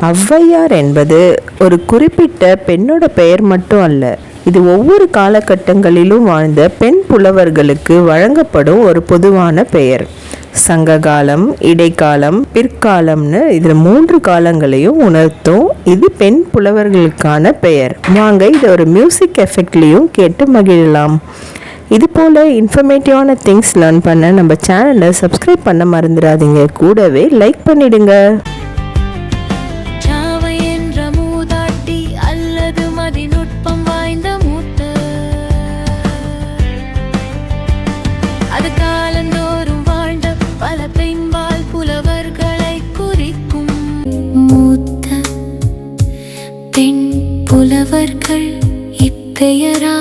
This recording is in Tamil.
ஔவையார் என்பது ஒரு குறிப்பிட்ட பெண்ணோட பெயர் மட்டும் அல்ல. இது ஒவ்வொரு காலகட்டங்களிலும் வாழ்ந்த பெண் புலவர்களுக்கு வழங்கப்படும் ஒரு பொதுவான பெயர். சங்ககாலம், இடைக்காலம், பிற்காலம்னு இதில் 3 காலங்களையும் உணர்த்தும் இது பெண் புலவர்களுக்கான பெயர். வாங்க இதை ஒரு மியூசிக் எஃபெக்ட்லேயும் கேட்டு மகிழலாம். இது போல் இன்ஃபர்மேட்டிவான திங்ஸ் லேர்ன் பண்ண நம்ம சேனலை சப்ஸ்கிரைப் பண்ண மறந்துடாதீங்க. கூடவே லைக் பண்ணிடுங்க. அது காலந்தோறும் வாழ்ந்த பல பெண்பால் புலவர்களை குறிக்கும். மூத்த பெண் புலவர்கள் இப்பெயரா